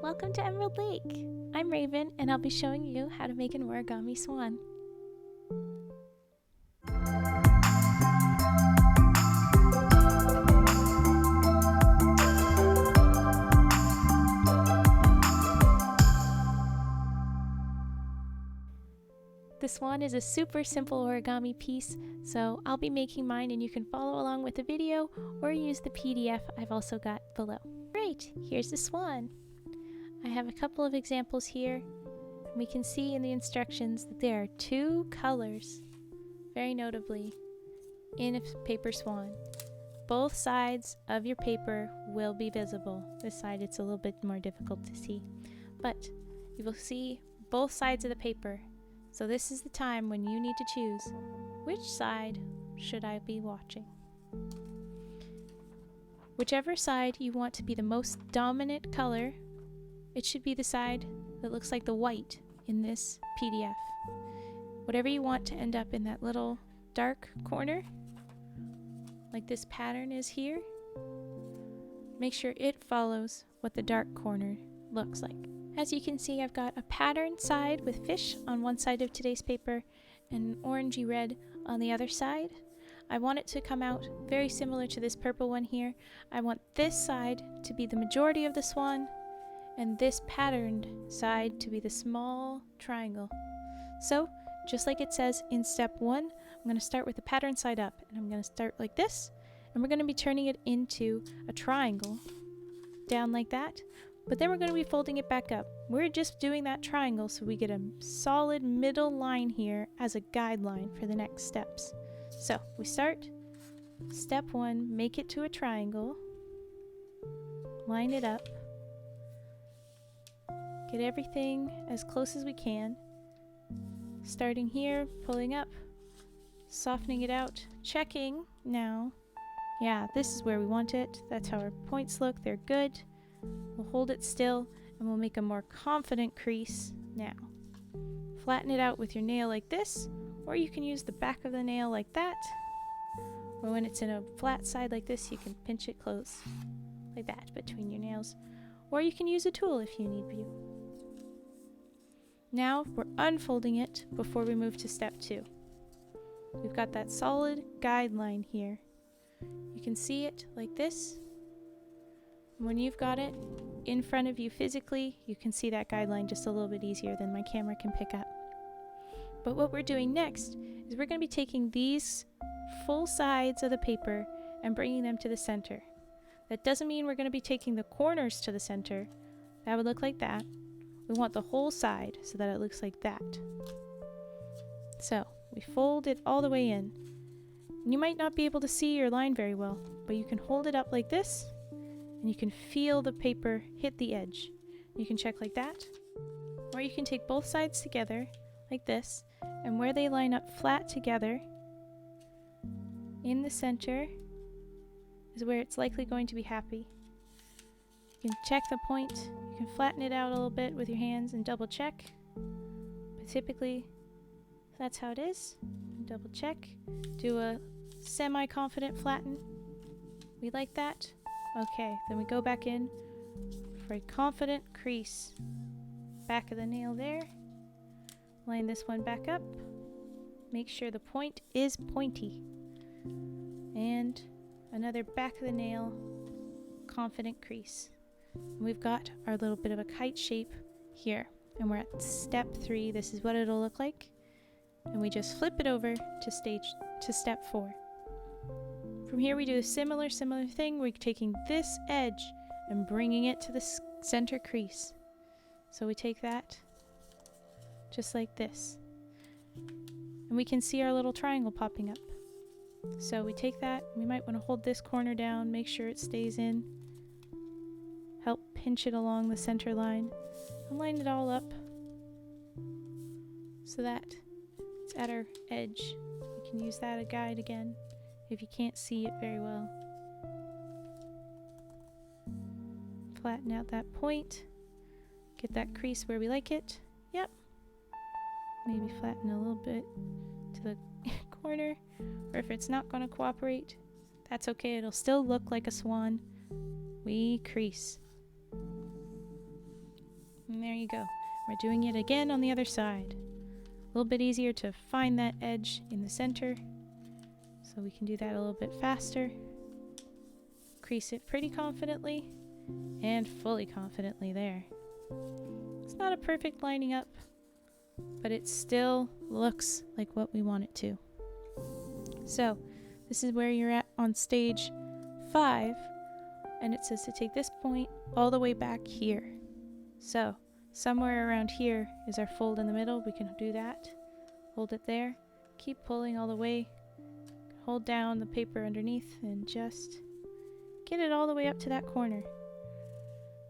Welcome to Emerald Lake. I'm Raven and I'll be showing you how to make an origami swan. The swan is a super simple origami piece, so I'll be making mine and you can follow along with the video or use the PDF I've also got below. Great, here's the swan. I have a couple of examples here. We can see in the instructions that there are two colors, very notably, in a paper swan. Both sides of your paper will be visible. This side it's a little bit more difficult to see, but you will see both sides of the paper. So this is the time when you need to choose which side should I be watching. Whichever side you want to be the most dominant color, it should be the side that looks like the white in this PDF. Whatever you want to end up in that little dark corner, like this pattern is here, make sure it follows what the dark corner looks like. As you can see, I've got a pattern side with fish on one side of today's paper and orangey red on the other side. I want it to come out very similar to this purple one here. I want this side to be the majority of the swan and this patterned side to be the small triangle. So, just like it says in step 1, I'm going to start with the pattern side up, and I'm going to start like this, and we're going to be turning it into a triangle, down like that, but then we're going to be folding it back up. We're just doing that triangle so we get a solid middle line here as a guideline for the next steps. So, we start, step 1, make it to a triangle, line it up, get everything as close as we can. Starting here, pulling up, softening it out, checking now. Yeah, this is where we want it. That's how our points look. They're good. We'll hold it still and we'll make a more confident crease now. Flatten it out with your nail like this, or you can use the back of the nail like that. Or when it's in a flat side like this, you can pinch it close like that between your nails. Or you can use a tool if you need to. Now we're unfolding it before we move to step 2. We've got that solid guideline here. You can see it like this. When you've got it in front of you physically, you can see that guideline just a little bit easier than my camera can pick up. But what we're doing next is we're going to be taking these full sides of the paper and bringing them to the center. That doesn't mean we're going to be taking the corners to the center. That would look like that. We want the whole side so that it looks like that. So we fold it all the way in. And you might not be able to see your line very well, but you can hold it up like this and you can feel the paper hit the edge. You can check like that, or you can take both sides together like this, and where they line up flat together in the center is where it's likely going to be happy. You can check the point, you can flatten it out a little bit with your hands and double check. But typically, that's how it is. Double check. Do a semi-confident flatten. We like that. Okay, then we go back in for a confident crease. Back of the nail there. Line this one back up. Make sure the point is pointy. And another back of the nail, confident crease. And we've got our little bit of a kite shape here, and we're at step 3. This is what it'll look like, and we just flip it over to step 4. From here we do a similar thing. We're taking this edge and bringing it to the center crease. So we take that just like this, and we can see our little triangle popping up. So we take that, we might want to hold this corner down, make sure it stays in. Help pinch it along the center line and line it all up so that it's at our edge. You can use that as a guide again if you can't see it very well. Flatten out that point. Get that crease where we like it. Yep. Maybe flatten a little bit to the corner, or if it's not going to cooperate, that's okay. It'll still look like a swan. We crease. And there you go. We're doing it again on the other side. A little bit easier to find that edge in the center, so we can do that a little bit faster. Crease it pretty confidently and fully confidently there. It's not a perfect lining up, but it still looks like what we want it to. So this is where you're at on stage 5, and it says to take this point all the way back here. So somewhere around here is our fold in the middle. We can do that. Hold it there. Keep pulling all the way. Hold down the paper underneath and just get it all the way up to that corner.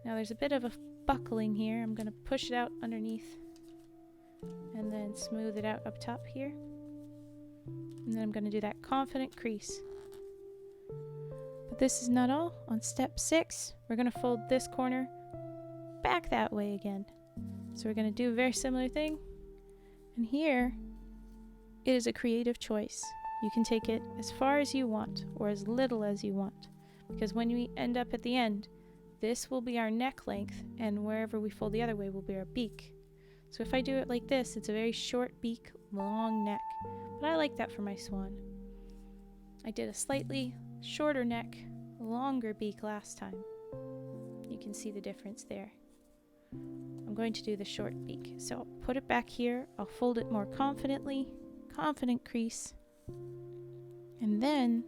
Now there's a bit of a buckling here. I'm going to push it out underneath and then smooth it out up top here. And then I'm going to do that confident crease. But this is not all. On step 6, we're going to fold this corner back that way again. So we're going to do a very similar thing. And here, it is a creative choice. You can take it as far as you want or as little as you want. Because when we end up at the end, this will be our neck length, and wherever we fold the other way will be our beak. So if I do it like this, it's a very short beak, long neck. But I like that for my swan. I did a slightly shorter neck, longer beak last time. You can see the difference there. I'm going to do the short beak. So I'll put it back here. I'll fold it more confidently, confident crease. And then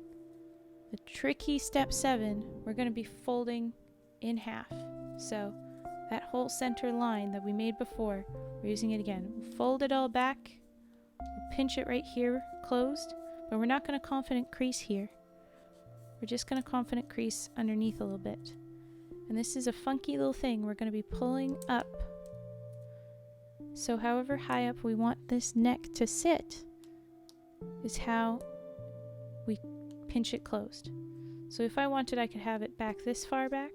the tricky step 7, we're going to be folding in half. So that whole center line that we made before, we're using it again. We'll fold it all back, we'll pinch it right here closed, but we're not going to confident crease here. We're just going to confident crease underneath a little bit. And this is a funky little thing. We're going to be pulling up. So however high up we want this neck to sit is how we pinch it closed. So if I wanted, I could have it back this far back.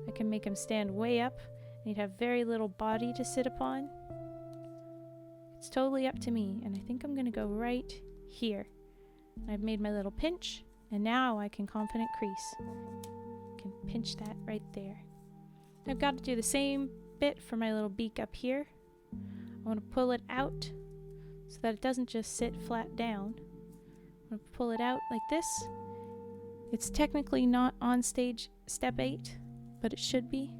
I can make him stand way up, and he'd have very little body to sit upon. It's totally up to me, and I think I'm going to go right here. I've made my little pinch, and now I can confident crease. I can pinch that right there. I've got to do the same bit for my little beak up here. I want to pull it out so that it doesn't just sit flat down. I'm going to pull it out like this. It's technically not on stage step 8, but it should be.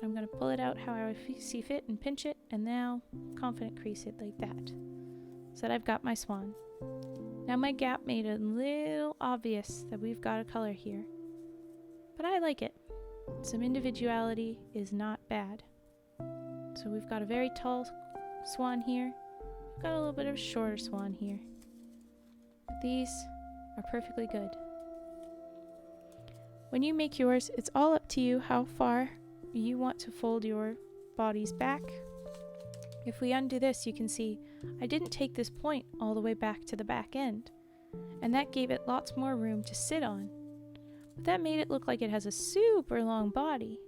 I'm going to pull it out how I see fit and pinch it, and now confident crease it like that. So that I've got my swan. Now my gap made it a little obvious that we've got a color here, but I like it. Some individuality is not bad. So we've got a very tall swan here. We've got a little bit of a shorter swan here. But these are perfectly good. When you make yours, it's all up to you how far you want to fold your bodies back. If we undo this, you can see I didn't take this point all the way back to the back end, and that gave it lots more room to sit on. But that made it look like it has a super long body.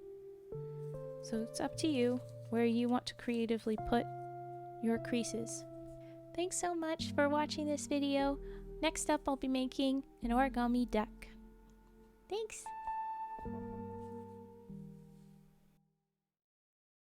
So it's up to you where you want to creatively put your creases. Thanks so much for watching this video. Next up, I'll be making an origami duck. Thanks!